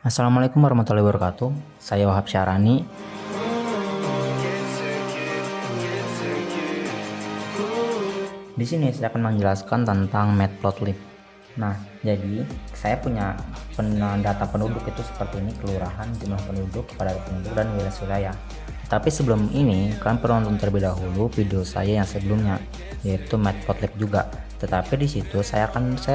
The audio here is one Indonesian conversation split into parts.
Assalamualaikum warahmatullahi wabarakatuh. Saya Wahab Syarani. Di sini saya akan menjelaskan tentang matplotlib. Nah, jadi saya punya data penduduk itu seperti ini: kelurahan, jumlah penduduk, kepadatan penduduk, dan wilayah. Tapi sebelum ini, kalian perlu nonton terlebih dahulu video saya yang sebelumnya, yaitu matplotlib juga. Tetapi di situ saya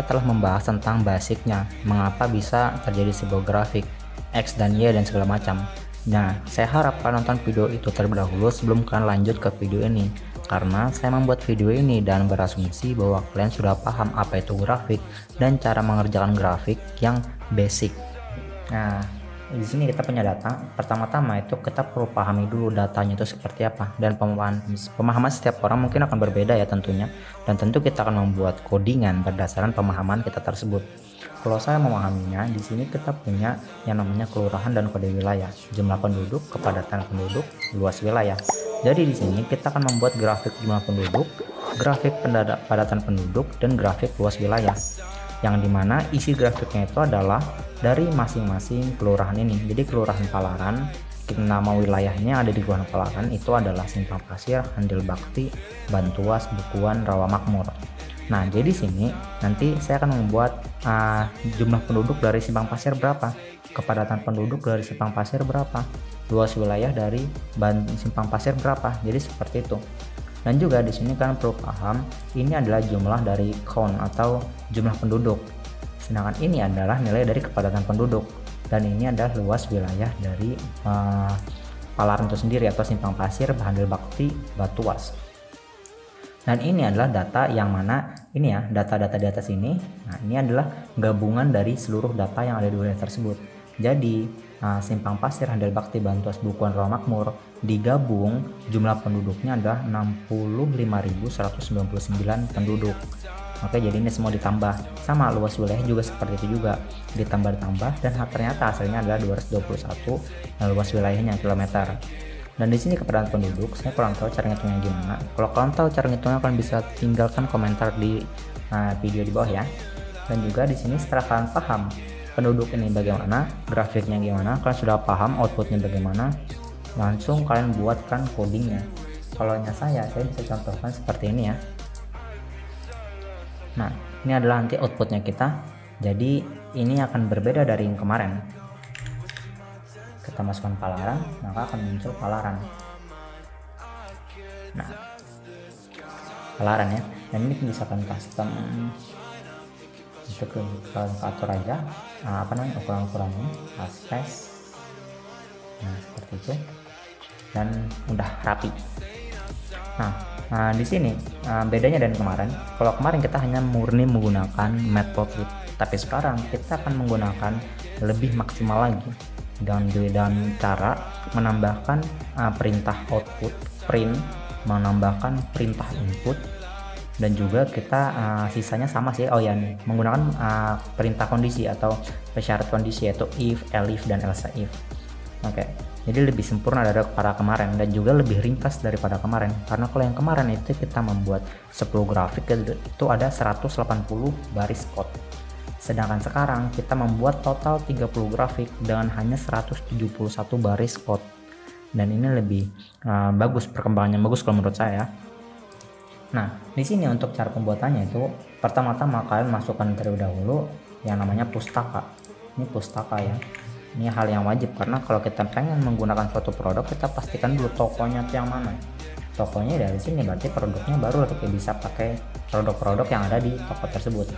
telah membahas tentang basicnya, mengapa bisa terjadi sebuah grafik X dan Y dan segala macam. Nah, saya harap kalian nonton video itu terlebih dahulu sebelum kalian lanjut ke video ini, karena saya membuat video ini dan berasumsi bahwa kalian sudah paham apa itu grafik dan cara mengerjakan grafik yang basic. Nah, di sini kita punya data. Pertama-tama itu kita perlu pahami dulu datanya itu seperti apa, dan pemahaman setiap orang mungkin akan berbeda ya tentunya, dan tentu kita akan membuat codingan berdasarkan pemahaman kita tersebut. Kalau saya memahaminya, di sini kita punya yang namanya kelurahan dan kode wilayah, jumlah penduduk, kepadatan penduduk, luas wilayah. Jadi di sini kita akan membuat grafik jumlah penduduk, grafik padatan penduduk, dan grafik luas wilayah. Yang dimana isi grafiknya itu adalah dari masing-masing kelurahan ini. Jadi kelurahan Palaran, nama wilayahnya ada di Kelurahan Palaran itu adalah Simpang Pasir, Handil Bakti, Bantuas, Bukuan, Rawamakmur. Nah, jadi sini nanti saya akan membuat jumlah penduduk dari Simpang Pasir berapa, kepadatan penduduk dari Simpang Pasir berapa, luas wilayah dari Simpang Pasir berapa. Jadi seperti itu. Dan juga di sini kalian perlu paham, ini adalah jumlah dari count atau jumlah penduduk. Sedangkan ini adalah nilai dari kepadatan penduduk. Dan ini adalah luas wilayah dari Palaran itu sendiri atau Simpang Pasir, Handil Bakti, Batuas. Dan ini adalah data yang mana ini ya, data-data di atas ini. Nah, ini adalah gabungan dari seluruh data yang ada di wilayah tersebut. Jadi Simpang Pasir, Handil Bakti, Bantuas, Bukuan, Rawamakmur digabung jumlah penduduknya adalah 65.199 penduduk. Oke, jadi ini semua ditambah, sama luas wilayah juga seperti itu juga, ditambah dan ternyata hasilnya adalah 221 luas wilayahnya kilometer. Dan di sini kepadatan penduduk, saya kurang tahu cara ngitungnya gimana. Kalau kalian tahu cara ngitungnya, kalian bisa tinggalkan komentar di video di bawah ya. Dan juga di sini setelah kalian paham penduduk ini bagaimana, grafiknya gimana, kalian sudah paham outputnya bagaimana, langsung kalian buatkan codingnya. Kalau saya bisa contohkan seperti ini ya. Nah, ini adalah nanti outputnya kita. Jadi ini akan berbeda dari yang kemarin. Kita masukkan Palaran, maka akan muncul Palaran. Nah, Palaran ya. Dan ini bisa kalian custom untuk ke atur aja ukuran-ukurannya, space. Nah, seperti itu. Dan udah rapi. Nah, di sini bedanya dari kemarin. Kalau kemarin kita hanya murni menggunakan matplotlib, tapi sekarang kita akan menggunakan lebih maksimal lagi dan cara menambahkan perintah output, print, menambahkan perintah input, dan juga kita sisanya sama sih. Oh ya, nih menggunakan perintah kondisi atau syarat kondisi, yaitu if, elif, dan else if. Oke, jadi lebih sempurna daripada kemarin dan juga lebih ringkas daripada kemarin. Karena kalau yang kemarin itu kita membuat 10 grafik itu ada 180 baris code. Sedangkan sekarang kita membuat total 30 grafik dengan hanya 171 baris code. Dan ini lebih bagus, perkembangannya bagus kalau menurut saya. Nah, di sini untuk cara pembuatannya itu pertama-tama kalian masukkan terlebih dahulu yang namanya pustaka. Ini pustaka ya. Ini hal yang wajib, karena kalau kita pengen menggunakan suatu produk, kita pastikan dulu tokonya itu yang mana. Tokonya dari sini, berarti produknya baru kita bisa pakai produk-produk yang ada di toko tersebut.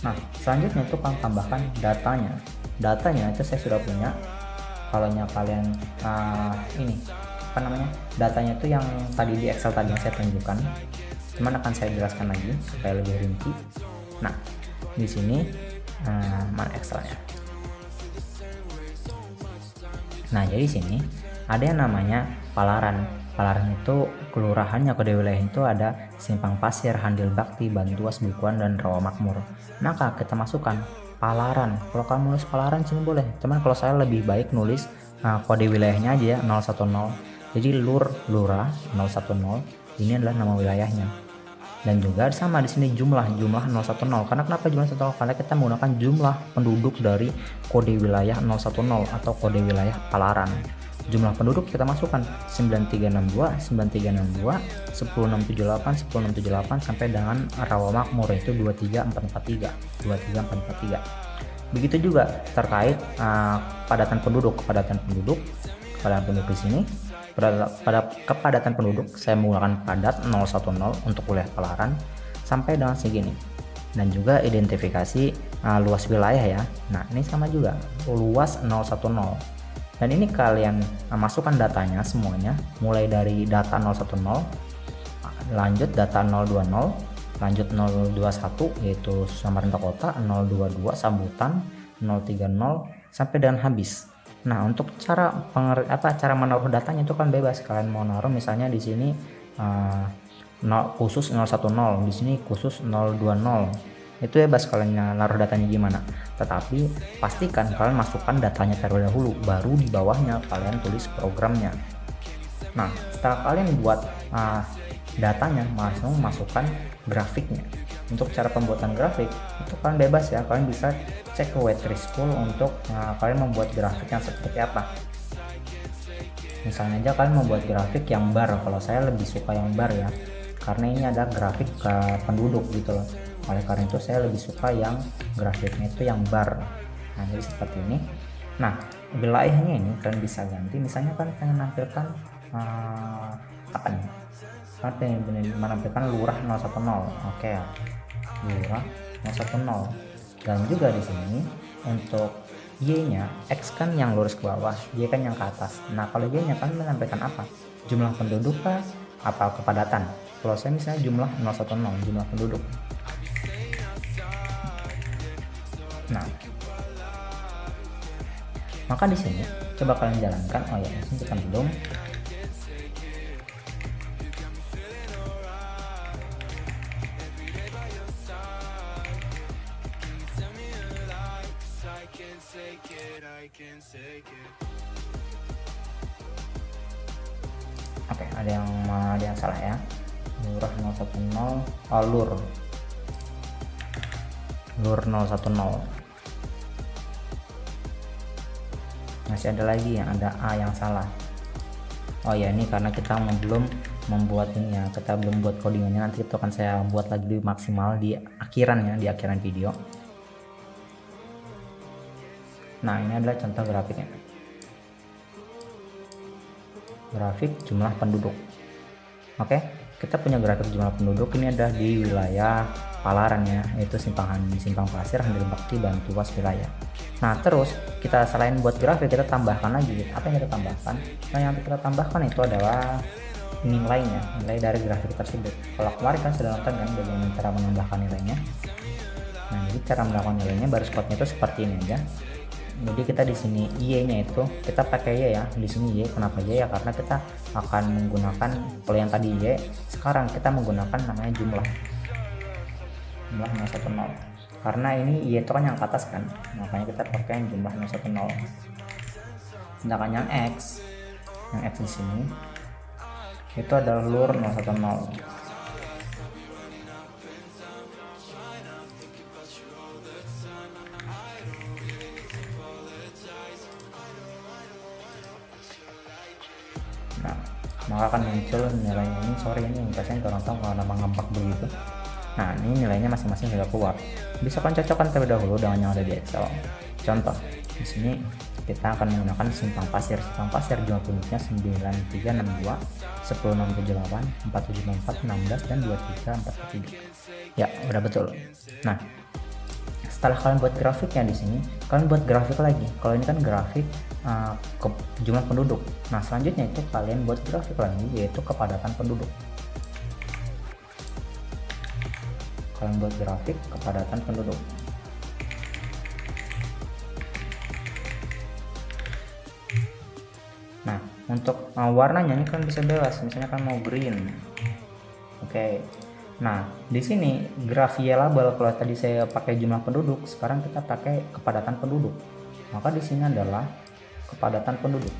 Nah, selanjutnya itu kalian tambahkan datanya. Datanya itu saya sudah punya. Kalau kalian datanya itu yang tadi di Excel tadi yang saya tunjukkan, cuman akan saya jelaskan lagi supaya lebih rinci. Nah, di sini mana Excelnya. Nah, jadi sini ada yang namanya Palaran. Palaran itu kelurahannya, kode wilayah itu ada Simpang Pasir, Handil Bakti, Bantuas, Bukuan, dan Rawamakmur. Maka kita masukkan Palaran. Kalau kamu nulis Palaran sini boleh, cuman kalau saya lebih baik nulis kode wilayahnya aja ya, 010. Jadi lurah 010 ini adalah nama wilayahnya. Dan juga sama di sini jumlah 010. Karena kenapa jumlah 110? Karena kita menggunakan jumlah penduduk dari kode wilayah 010 atau kode wilayah Palaran. Jumlah penduduk kita masukkan 9362, 9362, 10678, 10678 sampai dengan Rawamakmur itu 23443, 23443. Begitu juga terkait kepadatan penduduk di sini. Pada kepadatan penduduk saya menggunakan padat 010 untuk wilayah Palaran sampai dengan segini. Dan juga identifikasi luas wilayah ya. Nah, ini sama juga luas 010. Dan ini kalian masukkan datanya semuanya, mulai dari data 010, lanjut data 020, lanjut 021 yaitu Samarinda Kota, 022 Sambutan, 030 sampai dan habis. Nah, untuk cara menaruh datanya itu kan bebas. Kalian mau naruh misalnya di sini khusus 010, di sini khusus 020. Itu bebas kalian naruh datanya gimana. Tetapi pastikan kalian masukkan datanya terlebih dahulu, baru di bawahnya kalian tulis programnya. Nah, setelah kalian buat datanya, langsung masukkan grafiknya. Untuk cara pembuatan grafik itu kalian bebas ya, kalian bisa cek ke Web3 School untuk kalian membuat grafik yang seperti apa. Misalnya aja kalian membuat grafik yang bar, kalau saya lebih suka yang bar ya, karena ini ada grafik ke penduduk gitu loh. Oleh karena itu saya lebih suka yang grafiknya itu yang bar. Nah, jadi seperti ini. Nah, wilayahnya ini kalian bisa ganti, misalnya kan pengen menampilkan apa nih, kan pengen menampilkan lurah 010. Oke, lurah 010. Dan juga di sini untuk Y-nya, X kan yang lurus ke bawah, Y kan yang ke atas. Nah, kalau Y-nya kan menampilkan apa? Jumlah penduduk kah? Apa kepadatan? Kalau saya misalnya jumlah 010, jumlah penduduk. Nah, maka di sini coba kalian jalankan. Oh ya, ini kita belum. Oke, ada yang salah ya. Lurah 010, lur 010. Masih ada lagi yang ada A yang salah. Oh ya, ini karena kita belum membuat ini ya, kita belum buat codingannya, nanti itu akan saya buat lagi di maksimal di akhiran ya, di akhiran video. Nah, ini adalah contoh grafiknya. Grafik jumlah penduduk. Oke, kita punya grafik jumlah penduduk, ini ada di wilayah Palaran ya, yaitu Simpang Pasir, Handil Bakti, Bantuas wilayah. Nah, terus kita selain buat grafik, kita tambahkan lagi. Apa yang kita tambahkan? Nah, yang kita tambahkan itu adalah nilainya, nilai dari grafik tersebut. Kalau kemarin kan sudah nonton kan bagaimana cara menambahkan nilainya. Nah, jadi cara menambahkan nilainya baris code-nya itu seperti ini aja. Jadi kita di sini Y-nya itu kita pakai Y ya, di sini Y. Kenapa Y ya? Karena kita akan menggunakan, kalau yang tadi Y, sekarang kita menggunakan namanya jumlah 010. Karena ini Y itu kan yang ke atas kan, makanya kita pakai yang jumlah 010. Sedangkan yang X di sini itu adalah lur 010. Nah, maka akan muncul nilainya ini. Sorry, ini biasanya kurang tahu kalau nama ngebug begitu. Nah, ini nilainya masing-masing sudah keluar. Bisa kan cocokkan terlebih dahulu dengan yang ada di Excel. Contoh, di sini kita akan menggunakan Simpang Pasir. Simpang Pasir jumlah penduduknya 9362, 10678, 4764, 16 dan 23443. Ya, udah betul. Nah, setelah kalian buat grafiknya di sini, kalian buat grafik lagi. Kalau ini kan grafik ke jumlah penduduk. Nah, selanjutnya itu kalian buat grafik lagi, yaitu kepadatan penduduk. Kalian buat grafik kepadatan penduduk. Nah, untuk warnanya ini kan bisa bebas, misalnya kan mau green. Oke. Nah, di sini grafiable, kalau tadi saya pakai jumlah penduduk, sekarang kita pakai kepadatan penduduk. Maka di sini adalah kepadatan penduduk.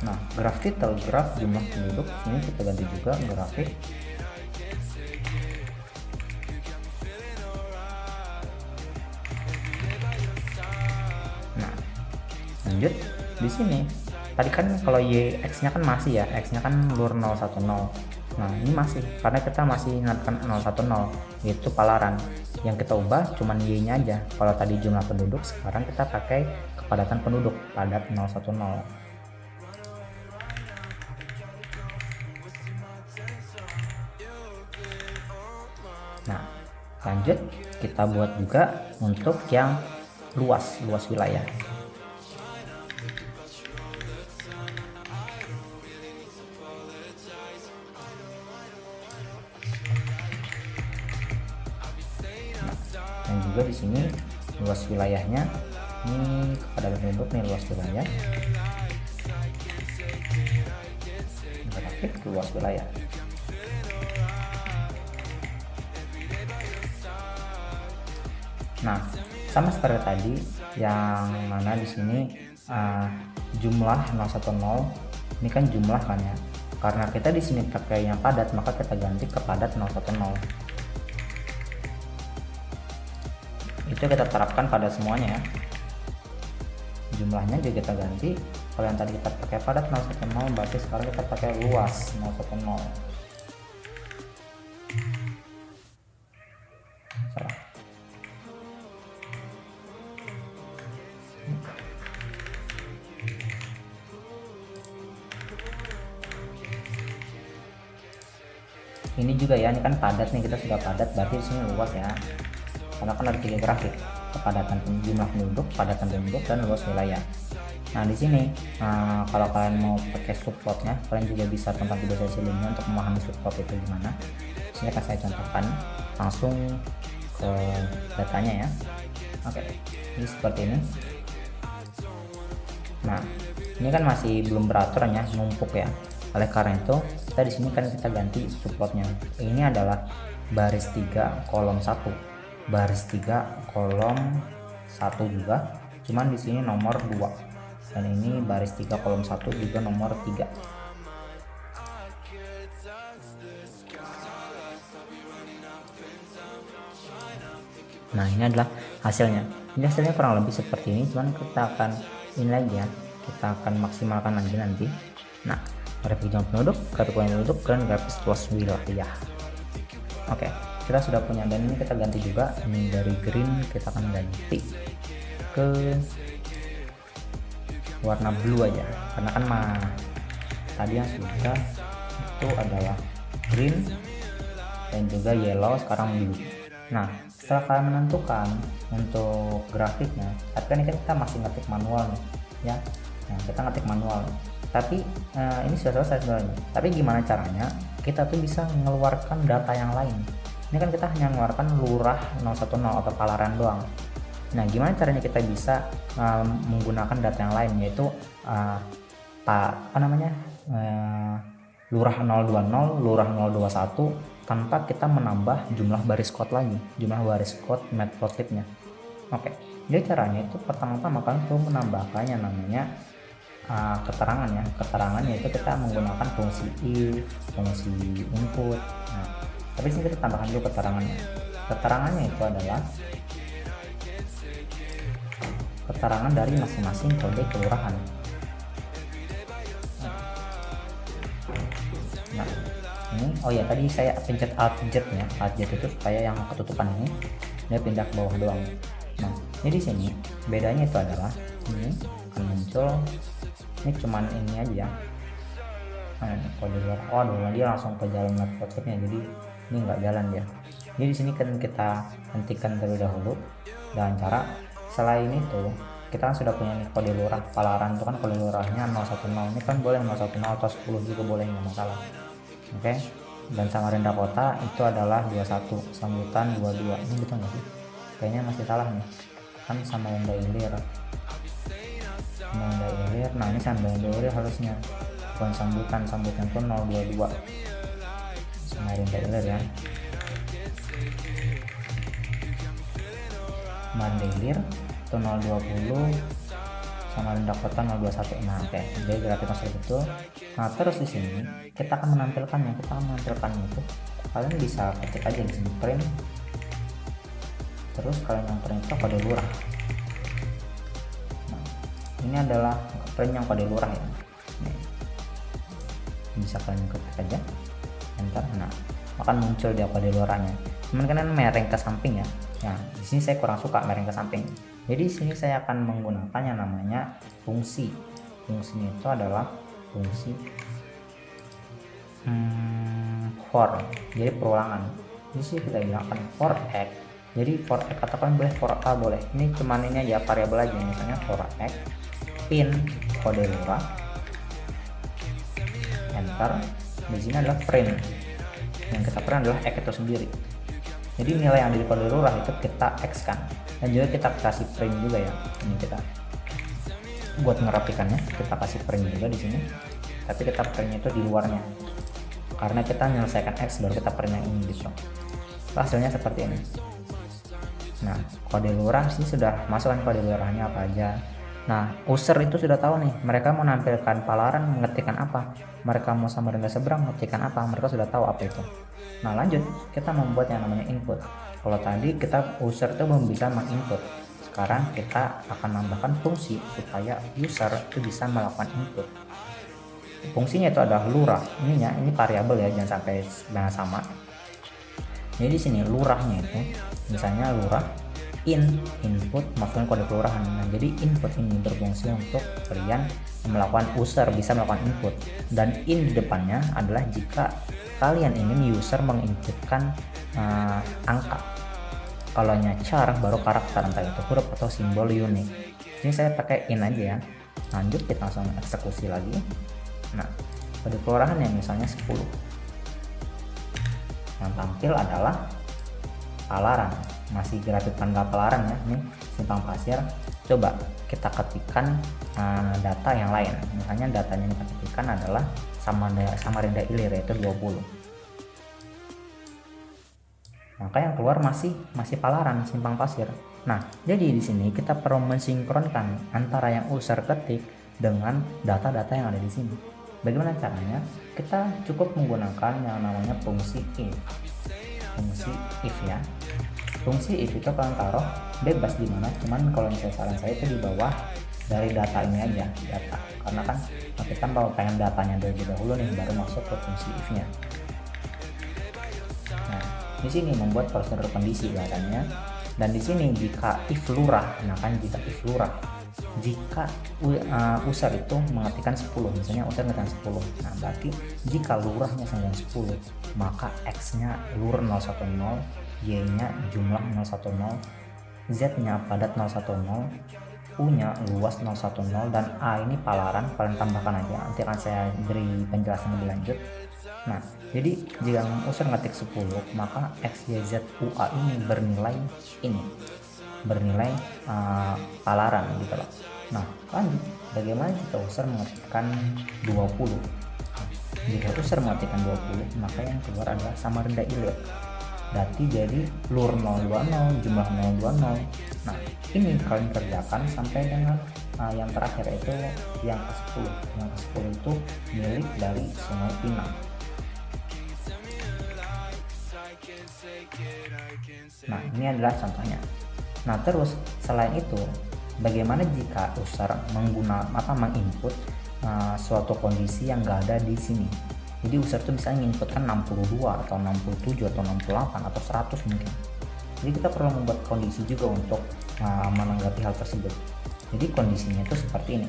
Nah, graf title, graf jumlah penduduk, ini kita ganti juga grafik. Nah, lanjut di sini. Tadi kan kalau y x-nya kan masih ya, x-nya kan lur 010. Nah, ini masih karena kita masih ingatkan 010 yaitu palaran. Yang kita ubah cuman y-nya aja. Kalau tadi jumlah penduduk, sekarang kita pakai kepadatan penduduk, padat 010. Nah, lanjut kita buat juga untuk yang luas wilayah. Dan juga di sini luas wilayahnya, ini kepadatan penduduk nih, luas wilayah, grafik luas wilayah. Nah, sama seperti tadi, yang mana di sini jumlah 010 ini kan jumlah kan ya. Karena kita di sini pakai yang padat, maka kita ganti ke padat 010. Itu kita terapkan pada semuanya ya. Jumlahnya juga kita ganti. Kalau yang tadi kita pakai padat 010, berarti sekarang kita pakai luas 010. Salah. Ini juga ya, ini kan padat nih, kita sudah padat, berarti di sini luas ya. Karena kan ada 3 grafik, kepadatan jumlah penduduk, padatan penduduk, dan luas wilayah. Nah, di sini kalau kalian mau pakai subplotnya, kalian juga bisa tonton video saya sebelumnya untuk memahami subplot itu gimana. Sini akan saya contohkan langsung ke datanya ya. Oke, ini seperti ini. Nah, ini kan masih belum beraturan ya, numpuk ya. Oleh karena itu, kita di sini kan kita ganti subplotnya. Ini adalah baris 3 kolom 1. Baris 3 kolom 1 juga, cuman di sini nomor 2. Dan ini baris 3 kolom 1 juga nomor 3. Nah, ini adalah hasilnya. Ini hasilnya kurang lebih seperti ini, cuman kita akan ini lagi ya, kita akan maksimalkan lagi nanti. Nah, grafik jumlah penduduk, grafik penduduk, dan grafik luas wilayah. Oke, kita sudah punya, dan ini kita ganti juga. Ini dari green kita akan ganti ke warna blue aja, karena kan tadi yang sudah itu adalah green dan juga yellow, sekarang blue. Nah, setelah kalian menentukan untuk grafiknya, tapi kan kita masih ngetik manual nih ya. Nah, kita ngetik manual, tapi ini sudah selesai sebenarnya. Tapi gimana caranya kita tuh bisa mengeluarkan data yang lain? Ini kan kita hanya mengeluarkan lurah 010 atau palaran doang. Nah, gimana caranya kita bisa menggunakan data yang lain, yaitu lurah 020, lurah 021, tanpa kita menambah jumlah baris code lagi, jumlah baris code matplotlibnya. Oke, jadi caranya itu pertama-tama kalian perlu menambahkan yang namanya keterangan ya. Keterangan yaitu kita menggunakan fungsi if, fungsi input. Nah, tapi sini kita tambahkan dulu keterangannya. Keterangannya itu adalah keterangan dari masing-masing kode kelurahan. Nah, ini oh ya, tadi saya pencet alt Z ya. Alt Z itu supaya yang ketutupan ini dia pindah ke bawah doang. Nah, ini di sini bedanya itu adalah ini akan muncul, ini cuman ini aja. Nah, kode luar. Oh, aduh, dia langsung ke jalan matplotlibnya, jadi ini nggak jalan dia. Jadi di sini kan kita hentikan terlebih dahulu dengan cara selain itu kita kan sudah punya nih kode lurah palaran, itu kan kode lurahnya 010. Ini kan boleh 010 atau 10 juga boleh, nggak masalah. Oke. Dan Samarinda Kota itu adalah 21, sambutan 22. Ini betul nggak sih? Kayaknya masih salah nih, kan Samarinda Ilir. Samarinda Ilir, nah ini Samarinda Ilir harusnya, bukan sambutan. Sambutan itu 022 Samarinda Ilir ya. Samarinda Ilir itu 020, Samarinda Kota 021. Nah, oke. Jadi grafik masuk betul. Nah, terus di sini kita akan menampilkannya. Itu kalian bisa ketik aja di sini print. Terus kalian yang print itu kode lurah. Nah, ini adalah print yang kode lurah ya. Nih. Bisa kalian ketik aja, enter. Nah, akan muncul dia kode lurahnya. Cuman kalian mereng ke samping ya. Nah, di sini saya kurang suka mereng ke samping. Jadi di sini saya akan menggunakan yang namanya fungsi. Fungsinya itu adalah fungsi for. Jadi perulangan. Di sini kita gunakan for x. Jadi for x katakan boleh, for a boleh. Ini cuman ini aja variabel aja, misalnya for x in kode lurah, enter. Di sini adalah print. Yang kita print adalah x itu sendiri. Jadi nilai yang ada di kode lurah itu kita x kan, dan juga kita kasih print juga ya. Ini kita buat ngerapikannya, kita kasih print juga di sini. Tapi kita printnya itu di luarnya, karena kita menyelesaikan x baru kita print yang ini gitu. Hasilnya seperti ini. Nah, kode lurah sih sudah masukkan kode lurahnya apa aja. Nah, user itu sudah tahu nih, mereka mau menampilkan Palaran mengetikkan apa, mereka mau Samarinda Seberang mengetikkan apa, mereka sudah tahu apa itu. Nah, lanjut kita membuat yang namanya input. Kalau tadi kita user itu belum bisa menginput, sekarang kita akan menambahkan fungsi supaya user itu bisa melakukan input. Fungsinya itu adalah lurah. Ini variabel ya, jangan sampai sama. Jadi di sini lurahnya itu misalnya lurah input masukkan kode kelurahan. Nah, jadi input ini berfungsi untuk kalian melakukan user bisa melakukan input, dan in di depannya adalah jika kalian ingin user menginputkan angka. Kalau char baru karakter, entah itu huruf atau simbol unik. Ini saya pakai in aja ya. Lanjut kita langsung eksekusi lagi. Nah, kode kelurahan yang misalnya 10. Yang tampil adalah Palaran, masih grafik tanggal Palaran ya, ini Simpang Pasir. Coba kita ketikkan data yang lain, misalnya datanya yang kita ketikkan adalah Samarinda Ilir, yaitu 20. Maka yang keluar masih Palaran, Simpang Pasir. Nah, jadi di sini kita perlu mensinkronkan antara yang user ketik dengan data-data yang ada di sini. Bagaimana caranya? Kita cukup menggunakan yang namanya fungsi if. Fungsi if ya. Fungsi if itu kalian taruh bebas di mana, cuman kalau misalnya saran saya itu di bawah dari data ini aja, data. Karena kan kita mau pengen datanya dari dahulu nih, baru masuk ke fungsi if-nya. Nah, di sini membuat prosedur kondisi bahasanya. Dan di sini jika if lurah, nah kan jika if lurah, jika user itu mengetikkan 10, misalnya user mengetikkan 10, nah berarti jika lurahnya 910, maka x-nya lur 010, y-nya jumlah 010, z-nya padat 010, u-nya luas 010, dan a ini Palaran, kalian tambahkan aja, nanti akan saya beri penjelasan lebih lanjut. Nah, jadi jika user ngetik 10, maka x, y, z, u, a ini bernilai Palaran gitu loh. Nah, lanjut bagaimana jika user mengetikkan 20? Jika user mengetikkan 20, maka yang keluar adalah Samarinda Ilir. Berarti jadi lur 020, jumlah 020. Nah, ini kalian kerjakan sampai dengan yang terakhir itu yang ke-10. Yang ke-10 itu milik dari Sungai Pinang. Nah, ini adalah contohnya. Nah, terus selain itu, bagaimana jika user menginput suatu kondisi yang enggak ada di sini? Jadi user itu bisa menginputkan 62 atau 67 atau 68 atau 100 mungkin. Jadi kita perlu membuat kondisi juga untuk menanggapi hal tersebut. Jadi kondisinya itu seperti ini.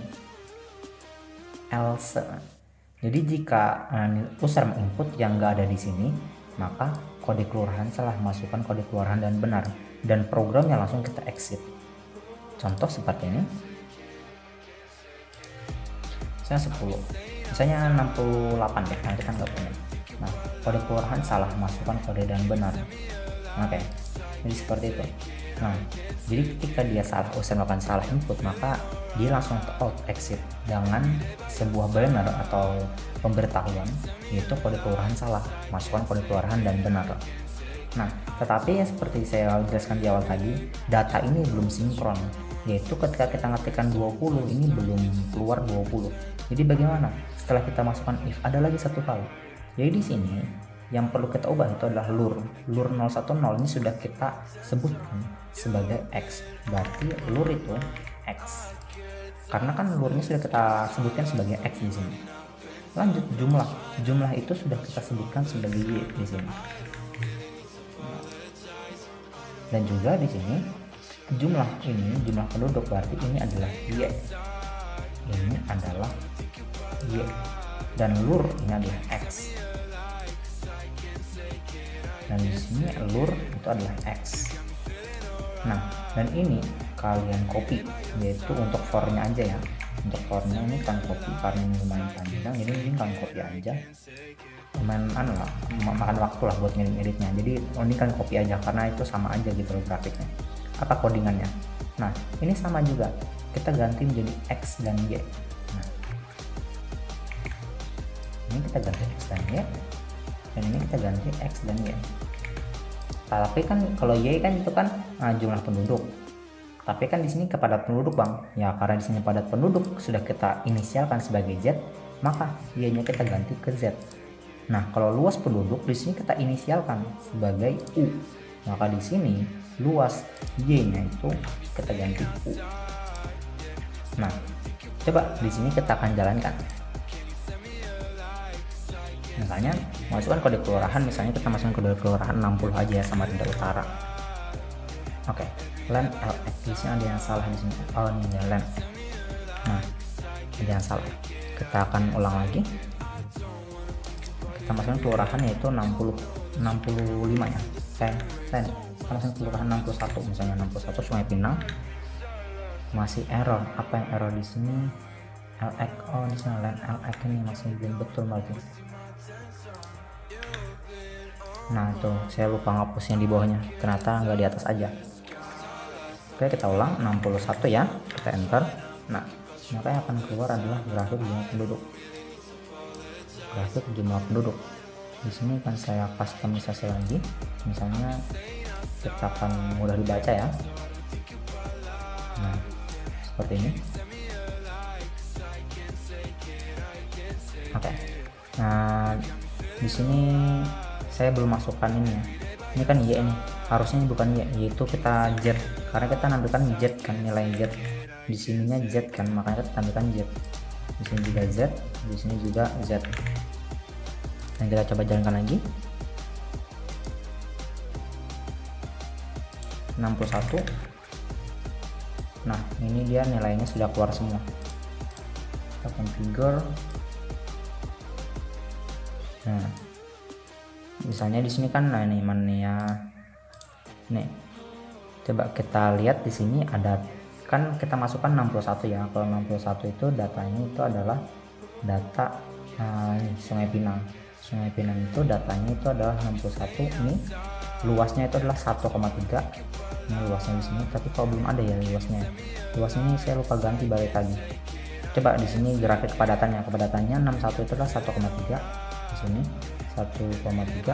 Else. Jadi jika user menginput yang enggak ada di sini, maka kode kelurahan salah, masukkan kode kelurahan dan benar, dan programnya langsung kita exit. Contoh seperti ini, saya 10, misalnya 68 deh, nanti kan nggak punya. Nah, kode kelurahan salah, masukkan kode dan benar. Oke, jadi seperti itu. Nah, jadi ketika dia salah, user melakukan salah input, maka dia langsung out exit dengan sebuah banner atau pemberitahuan, yaitu kode kelurahan salah, masukkan kode kelurahan dan benar. Nah, tetapi ya seperti saya jelaskan di awal tadi, data ini belum sinkron. yaitu ketika kita ngetikkan 20 ini belum keluar 20. Jadi bagaimana? Setelah kita masukkan if, ada lagi satu hal. Jadi di sini yang perlu kita ubah itu adalah lur 010 ini sudah kita sebutkan sebagai x, berarti lur itu x, karena kan lurnya sudah kita sebutkan sebagai x di sini. Lanjut jumlah itu sudah kita sebutkan sebagai y di sini. Dan juga di sini jumlah penduduk, berarti ini adalah y, ini adalah y, dan lur ini adalah x, dan di sini lur itu adalah x. Nah, dan ini kalian copy, yaitu untuk for-nya aja ya. Untuk for-nya ini kan copy karena ini lumayan panjang, jadi ini kan copy aja. Lumayan makan waktu lah buat ngedit-ngeditnya. Jadi ini kan copy aja karena itu sama aja gitu loh grafiknya. Apa codingannya? Nah, ini sama juga. Kita ganti menjadi x dan y. Nah, ini kita ganti x dan y. Dan ini kita ganti x dan y. Tapi kan kalau y kan itu kan jumlah penduduk. Tapi kan di sini kepadat penduduk bang. Ya karena di sini padat penduduk sudah kita inisialkan sebagai z, maka y-nya kita ganti ke z. Nah kalau luas penduduk di sini kita inisialkan sebagai u, maka di sini luas y-nya itu kita ganti u. Nah coba di sini kita akan jalankan. Misalnya masukkan kode kelurahan, misalnya kita masukkan kode kelurahan 60 aja ya, Samarinda Utara. Oke, land LX, di sini ada yang salah di sini. Oh ini ya land. Nah, ada yang salah. Kita akan ulang lagi. Kita masukkan kelurahan yaitu 65 ya. Land. Kita masukkan kelurahan 61, misalnya 61 Sungai Pinang. Masih error. Apa yang error di sini? LX. Oh di sini land LX ini masih belum betul lagi. Nah tuh saya lupa ngapus yang di bawahnya, ternyata nggak di atas aja. Oke kita ulang 61 ya, kita enter. Nah maka yang akan keluar adalah grafik jumlah penduduk. Grafik jumlah penduduk di sini kan saya customisasi lagi, misalnya kita akan mudah dibaca ya. Nah seperti ini. Oke, nah di sini saya belum masukkan ini ya. Ini kan y nih, harusnya ini bukan y, yaitu kita z, karena kita nampilkan z kan, nilai z di sininya z kan, makanya kita tampilkan z. Di sini juga z, di sini juga z. Dan kita coba jalankan lagi. 61. Nah ini dia nilainya sudah keluar semua. Kita configure. Nah misalnya di sini kan, nah ini mana ya, nih coba kita lihat di sini ada kan, kita masukkan 61 ya. Kalau 61 itu datanya itu adalah data ini Sungai Pinang. Sungai Pinang itu datanya itu adalah 61. Ini luasnya itu adalah 1,3. Ini luasnya di sini, tapi kalau belum ada ya luasnya. Luasnya ini saya lupa ganti balik lagi. Coba di sini grafik kepadatannya 61 itu adalah 1,3. Di sini 1,3,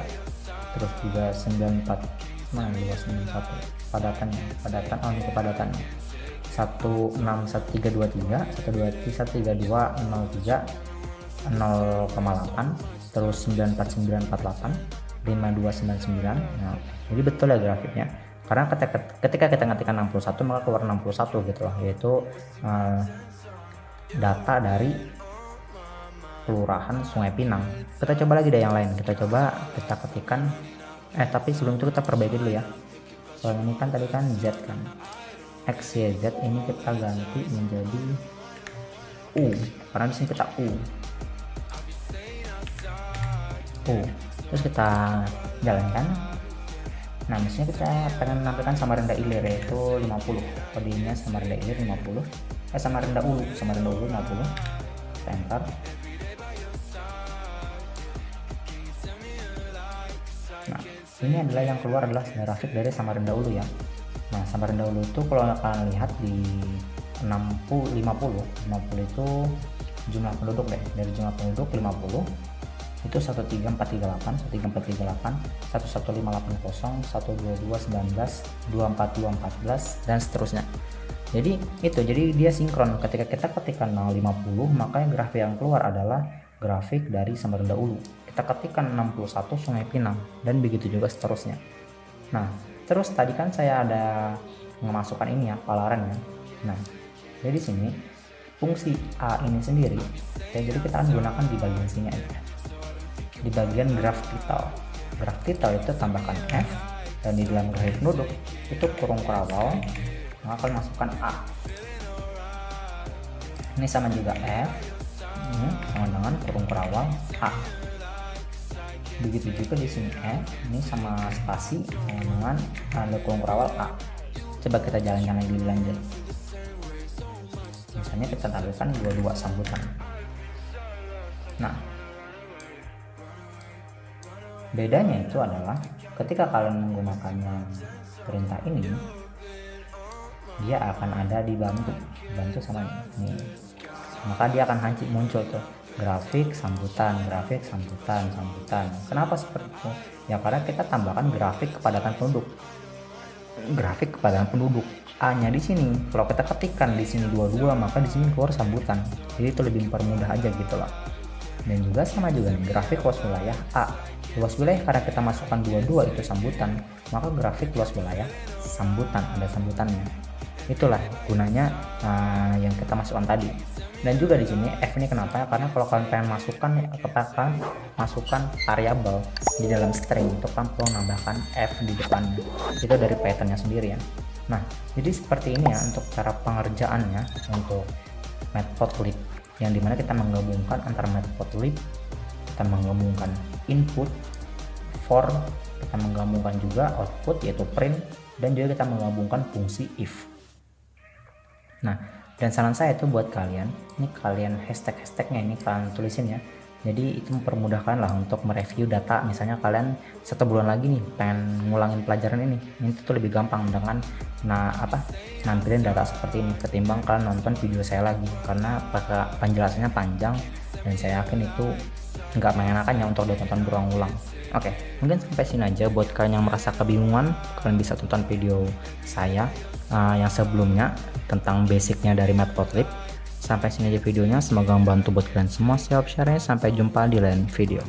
terus juga 94, mana luas 91 padatannya, oh ini kepadatannya 161.323, 132.302.03, 0,8, terus 94948, 5299. Nah jadi betul ya grafiknya, karena ketika kita ngetikkan 61 maka keluar 61 gitu loh, yaitu data dari Kelurahan Sungai Pinang. Kita coba lagi deh yang lain, kita ketikkan tapi sebelum itu kita perbaiki dulu ya. Soalnya ini kan tadi kan Z kan, X, Y, Z, ini kita ganti menjadi U, karena di sini kita U. Terus kita jalankan. Nah misalnya kita pengen menampilkan Samarinda Ilir yaitu 50, kodenya Samarinda Ilir 50, Samarinda Ulu 50, kita enter. Nah ini adalah yang keluar adalah grafik dari Samarinda Ulu ya. Nah Samarinda Ulu itu kalau kalian lihat di 50 itu jumlah penduduk deh, dari jumlah penduduk 50 itu 13438, 13438, 11580, 12219, 24214 dan seterusnya. Jadi dia sinkron. Ketika kita ketikkan 050, maka grafik yang keluar adalah grafik dari Samarinda Ulu. Kita ketikkan 61 Sungai Pinang, dan begitu juga seterusnya. Nah, terus tadi kan saya ada memasukkan ini ya, palaran ya. Nah, jadi sini fungsi A ini sendiri ya, jadi kita akan gunakan di bagian sini aja, di bagian graf title. Graf title itu tambahkan F, dan di dalam grafik penduduk itu kurung kerawal, maka kalian masukkan A. Ini sama juga F, ini sama dengan kurung kerawal A. Begitu juga di sini F, ini sama spasi sama dengan ada kurung kerawal A. Coba kita jalankan lagi lebih lanjut. Misalnya kita taruhkan 22 sambutan. Nah, bedanya itu adalah ketika kalian menggunakannya perintah ini, dia akan ada dibantu sama ini. Maka dia akan muncul tuh grafik sambutan. Kenapa seperti itu? Ya karena kita tambahkan grafik kepadatan penduduk. A-nya di sini. Kalau kita ketikkan di sini 22, maka di sini keluar sambutan. Jadi itu lebih mempermudah aja gitu loh. Dan juga sama juga nih, grafik luas wilayah A. Luas wilayah karena kita masukkan 22 itu sambutan, maka grafik luas wilayah sambutan, ada sambutannya. Itulah gunanya yang kita masukkan tadi. Dan juga di sini F ini kenapa? Karena kalau kalian pengen masukkan variabel di dalam string, itu kan perlu nambahkan F di depannya. Itu dari patternnya sendiri ya. Nah, jadi seperti ini ya untuk cara pengerjaannya untuk matplotlib, yang dimana kita menggabungkan antara matplotlib, kita menggabungkan input, for, kita menggabungkan juga output yaitu print, dan juga kita menggabungkan fungsi if. Nah, dan saran saya itu buat kalian, ini kalian hashtagnya ini kalian tulisin ya. Jadi itu mempermudahkan lah untuk mereview data. Misalnya kalian 1 bulan lagi nih pengen ngulangin pelajaran ini tuh lebih gampang dengan nampilin data seperti ini ketimbang kalian nonton video saya lagi, karena penjelasannya panjang dan saya yakin itu nggak mengenakannya untuk ditonton berulang-ulang. Oke, mungkin sampai sini aja. Buat kalian yang merasa kebingungan, kalian bisa tonton video saya yang sebelumnya tentang basicnya dari matplotlib. Sampai sini aja videonya, semoga membantu buat kalian semua. Sampai jumpa di lain video.